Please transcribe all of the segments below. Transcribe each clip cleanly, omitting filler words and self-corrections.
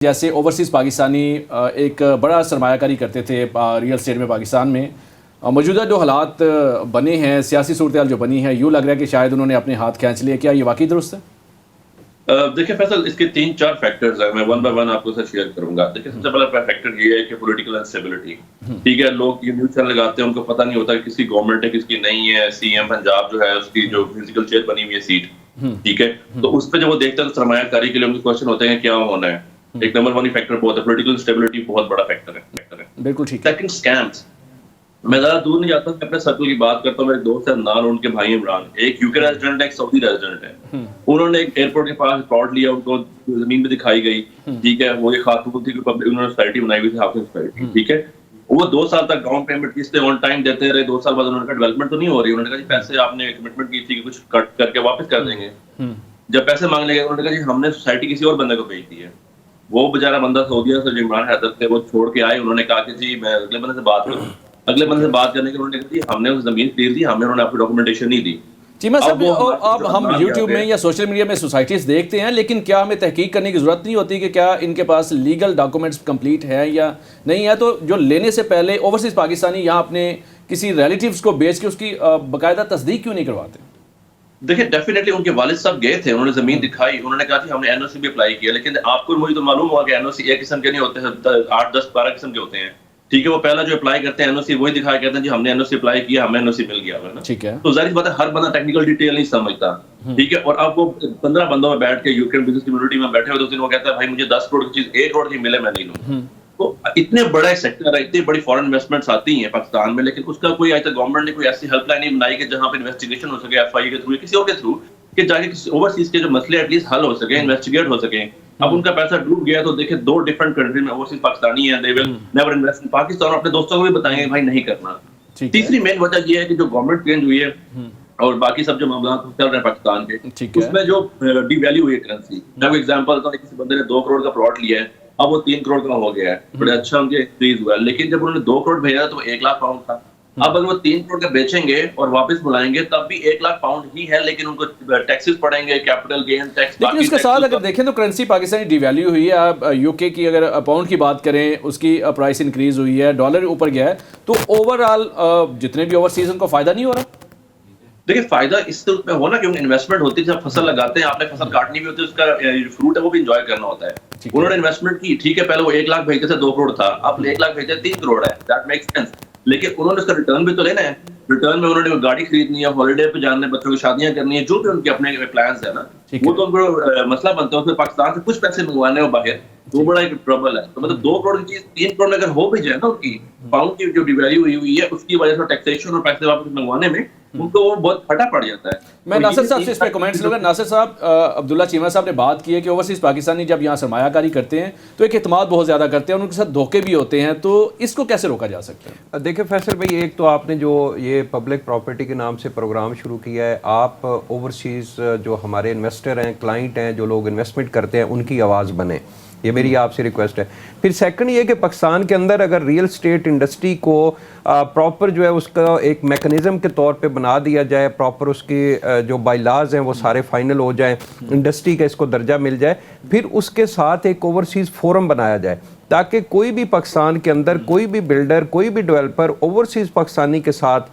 جیسے اوورسیز پاکستانی ایک بڑا سرمایہ کاری کرتے تھے ریئل اسٹیٹ میں پاکستان میں، موجودہ جو حالات بنے ہیں، سیاسی صورتحال جو بنی ہے، یوں لگ رہا ہے کہ شاید انہوں نے اپنے ہاتھ کھینچ لیے. کیا یہ واقعی درست ہے؟ دیکھیں فیصل، اس کے 3-4 فیکٹرز ہیں. میں ون بائی ون آپ کو شیئر کروں گا. دیکھیں سب سے پہلا فیکٹر یہ ہے کہ پولیٹیکل انسٹیبلٹی. ٹھیک ہے، لوگ یہ نیوز چینل لگاتے ہیں، ان کو پتہ نہیں ہوتا کہ کس کی گورنمنٹ ہے کس کی نہیں ہے. سی ایم پنجاب جو ہے اس کی جو فزیکل چیئر بنی ہوئی ہے سیٹ، ٹھیک ہے، تو اس پہ جب وہ دیکھتے ہیں تو سرمایہ کاری کے لیے ان کے کوشچن ہوتے ہیں کیا ہونا ہے. ایک نمبر 1 فیکٹر بہت ہے، پولیٹیکل انسٹیبلٹی بہت بڑا فیکٹر ہے. بالکل ٹھیک ہے. Second, schemes. میں زیادہ دور نہیں جاتا ہوں، اپنے سرکل کی بات کرتا ہوں. میرے دوست ہے عدنان، ان کے بھائی عمران، ایک یو کے ریزیڈنٹ ہے، ایک سعودی ریزیڈنٹ ہے. انہوں نے ایک ایئرپورٹ کے پاس پلاٹ لیا، ان کو زمین بھی دکھائی گئی، ٹھیک ہے. وہ ایک خاتون تھی، انہوں نے سوسائٹی بنائی ہوئی تھی، ہاؤسنگ سوسائٹی، ٹھیک ہے. وہ 2 سال تک ڈاؤن پیمنٹ قسطیں آن ٹائم دیتے رہے. 2 سال بعد انہوں نے کہا ڈیولپمنٹ تو نہیں ہو رہی. انہوں نے کہا جی پیسے آپ نے کمٹمنٹ کی تھی کہ کچھ کٹ کر کے واپس کر دیں گے. جب پیسے مانگنے گئے انہوں نے کہا جی ہم نے سوسائٹی کسی اور بندے کو بھیج دی ہے. وہ بیچارہ بندہ سعودیہ سے جو عمران حیدر تھے وہ چھوڑ کے آئے. انہوں نے کہا کہ جی میں اگلے بندے سے بات کروں. اگلے بندے سے بات کرنے کے انہوں نے کہا جی ہم نے زمین خرید لی، انہوں نے آپ کو ڈاکومنٹیشن نہیں دی. چیمہ صاحب، اب ہم یوٹیوب میں یا سوشل میڈیا میں سوسائٹیز دیکھتے ہیں، لیکن کیا ہمیں تحقیق کرنے کی ضرورت نہیں ہوتی کہ کیا ان کے پاس لیگل ڈاکومنٹس کمپلیٹ ہیں یا نہیں ہے؟ تو جو لینے سے پہلے اوورسیز پاکستانی یہاں اپنے کسی ریلیٹیوز کو بیچ کے اس کی باقاعدہ تصدیق کیوں نہیں کرواتے؟ دیکھیں ڈیفینیٹلی ان کے والد صاحب گئے تھے، انہوں نے زمین دکھائی، انہوں نے کہا کہ ہم نے این او سی بھی اپلائی کیا. لیکن آپ کو مجھے تو معلوم ہوا کہ این او سی ایک قسم کے نہیں ہوتے ہیں، 8 10 12 قسم کے ہوتے ہیں. ٹھیک ہے، وہ پہلا جو اپلائی کرتے ہیں این او سی وہی دکھایا کہتے ہیں جی ہم نے این او سی اپلائی کیا، ہمیں این او سی مل گیا ہے نا. ٹھیک ہے، تو ظاہر بات ہے ہر بندہ ٹیکنیکل ڈیٹیل نہیں سمجھتا. ٹھیک ہے، اور اب وہ 15 بندوں میں بیٹھ کے یوکرین بزنس کمیونٹی میں بیٹھے ہوئے تو وہ کہتا ہے بھائی مجھے 10 کروڑ کی چیز 1 کروڑ کی ملے میں نہیں لوں. تو اتنے بڑا سیکٹر ہے، اتنی بڑی فارن انویسٹمنٹس آتی ہیں پاکستان میں، لیکن اس کا کوئی آج تک گورنمنٹ نے کوئی ایسی ہیلپ لائن نہیں بنائی کہ جہاں پہ انویسٹیگیشن ہو سکے، ایف آئی کے تھرو یا کسی اور کے تھرو، کہ جا کے کسی اوورسیز کے جو مسئلے ایٹ لیسٹ حل ہو سکیں، انویسٹیگیٹ ہو سکیں. اب ان کا پیسہ ڈوب گیا تو دیکھیں 2 ڈفرنٹ کنٹری میں اوورسیز پاکستانی ہیں، they will never invest in Pakistan. اپنے دوستوں کو بھی بتائیں گے بھائی نہیں کرنا. تیسری مین وجہ یہ ہے کہ جو گورنمنٹ چینج ہوئی ہے اور باقی سب جو معاملات چل رہے ہیں پاکستان کے، اس میں جو ڈی ویلیو ہوئی ہے کرنسی. میں کوئی ایگزامپل دیتا ہوں، کسی بندے نے 2 کروڑ کا پلاٹ لیا ہے، اب وہ 3 کروڑ کا ہو گیا ہے، بڑے اچھا ان کے انکریز ہوا ہے. لیکن جب انہوں نے 2 کروڑ بھیجا تو وہ 1 لاکھ پاؤنڈ تھا. اب اگر وہ 3 کروڑ کا بیچیں گے اور واپس بلائیں گے تب بھی 1 لاکھ پاؤنڈ ہی ہے، لیکن ان کو ٹیکسز پڑیں گے، کیپٹل گین ٹیکس. لیکن اس کے ساتھ اگر دیکھیں تو کرنسی پاکستانی ڈی ویلیو ہوئی ہے. آپ یو کے کی اگر پاؤنڈ کی بات کریں، اس کی پرائس انکریز ہوئی ہے، ڈالر اوپر گیا ہے، تو اوور آل جتنے بھی اوورسیز ان کو فائدہ نہیں ہو رہا؟ دیکھیں فائدہ اس صورت میں ہونا کہ انویسٹمنٹ ہوتی ہے. جب فصل لگاتے ہیں آپ نے فصل کاٹنی بھی ہوتی ہے، اس کا فروٹ ہے وہ بھی انجوائے کرنا ہوتا ہے. انہوں نے انویسٹمنٹ کی، ٹھیک ہے، پہلے وہ 1 لاکھ بھیجتے تھے 2 کروڑ تھا، اب 1 لاکھ بھیجتے 3 کروڑ ہے. That make sense. لیکن انہوں نے اس کا ریٹرن بھی تو لینا ہے. ریٹرن میں انہوں نے گاڑی خریدنی ہے، ہالیڈے پہ جانا ہے، بچوں کی شادیاں کرنی ہے، جو بھی ان کے اپنے پلانز ہیں نا، وہ تو ان کو مسئلہ بنتا ہے. اس میں پاکستان سے کچھ پیسے منگوانے ہو باہر، وہ بڑا ایک ٹربل ہے. تو مطلب 2 کروڑ کی چیز 3 کروڑ میں اگر ہو بھی جائے نا، ان کی پاؤنڈ کی جو ڈی ویلیو ہوئی ہے اس کی وجہ سے ٹیکسیشن اور پیسے واپس منگوانے میں ان کو وہ بہت پھٹا پڑ جاتا ہے. میں ناصر صاحب سے اس پہ کمنٹس لوں گا. ناصر صاحب، عبداللہ چیمہ صاحب نے بات کی ہے کہ اوورسیز پاکستانی جب یہاں سرمایہ کاری کرتے ہیں تو ایک اعتماد بہت زیادہ کرتے ہیں، ان کے ساتھ دھوکے بھی ہوتے ہیں، تو اس کو کیسے روکا جا سکتا ہے؟ دیکھیں فیصل بھائی، ایک تو آپ نے جو یہ پبلک پراپرٹی کے نام سے پروگرام شروع کیا ہے، آپ اوورسیز جو ہمارے انویسٹر ہیں، کلائنٹ ہیں، جو لوگ انویسٹمنٹ کرتے ہیں، ان کی آواز بنیں. یہ میری آپ سے ریکویسٹ ہے. پھر سیکنڈ یہ کہ پاکستان کے اندر اگر ریئل اسٹیٹ انڈسٹری کو پراپر جو ہے اس کا ایک میکنزم کے طور پہ بنا دیا جائے، پراپر اس کی جو بائی لاز ہیں وہ سارے فائنل ہو جائیں، انڈسٹری کا اس کو درجہ مل جائے، پھر اس کے ساتھ ایک اوورسیز فورم بنایا جائے تاکہ کوئی بھی پاکستان کے اندر کوئی بھی بلڈر، کوئی بھی ڈیولپر اوورسیز پاکستانی کے ساتھ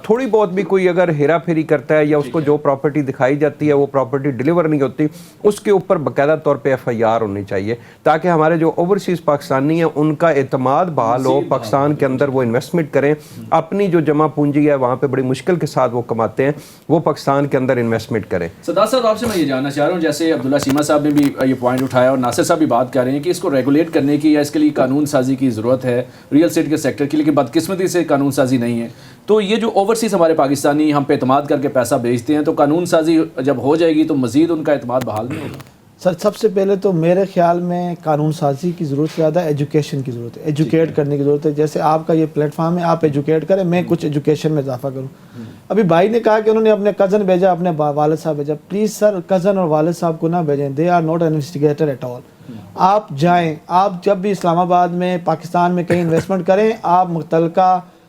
تھوڑی بہت بھی کوئی اگر ہیرا پھیری کرتا ہے یا اس کو جو پراپرٹی دکھائی جاتی ہے وہ پراپرٹی ڈیلیور نہیں ہوتی، اس کے اوپر باقاعدہ طور پہ ایف آئی آر ہونی چاہیے تاکہ ہمارے جو اوورسیز پاکستانی ہیں ان کا اعتماد بحال ہو، پاکستان کے اندر وہ انویسٹمنٹ کریں، اپنی جو جمع پونجی ہے وہاں پہ بڑی مشکل کے ساتھ وہ کماتے ہیں، وہ پاکستان کے اندر انویسٹمنٹ کریں. سردار صاحب، آپ سے میں یہ جاننا چاہ رہا ہوں، جیسے عبداللہ چیمہ صاحب نے بھی یہ پوائنٹ اٹھایا اور ناصر صاحب بھی بات کر رہے ہیں کہ اس کو ریگولیٹ کرنے کی یا اس کے لیے قانون سازی کی ضرورت ہے ریئل اسٹیٹ کے سیکٹر کی، لیکن بدقسمتی سے قانون سازی نہیں ہے. تو یہ جو اوورسیز ہمارے پاکستانی ہم پہ اعتماد کر کے پیسہ بھیجتے ہیں، تو قانون سازی جب ہو جائے گی تو مزید ان کا اعتماد بحال نہیں ہوگا؟ سر سب سے پہلے تو میرے خیال میں قانون سازی کی ضرورت سے زیادہ ایجوکیشن کی ضرورت ہے، ایجوکیٹ کرنے کی ضرورت ہے. جیسے آپ کا یہ پلیٹ فارم ہے، آپ ایجوکیٹ کریں، میں کچھ ایجوکیشن میں اضافہ کروں. ابھی بھائی نے کہا کہ انہوں نے اپنے کزن بھیجا، اپنے والد صاحب بھیجا. پلیز سر، کزن اور والد صاحب کو نہ بھیجیں، they are not investigator at all. آپ جائیں، آپ جب بھی اسلام آباد میں، پاکستان میں کہیں انویسٹمنٹ کریں، آپ متعلقہ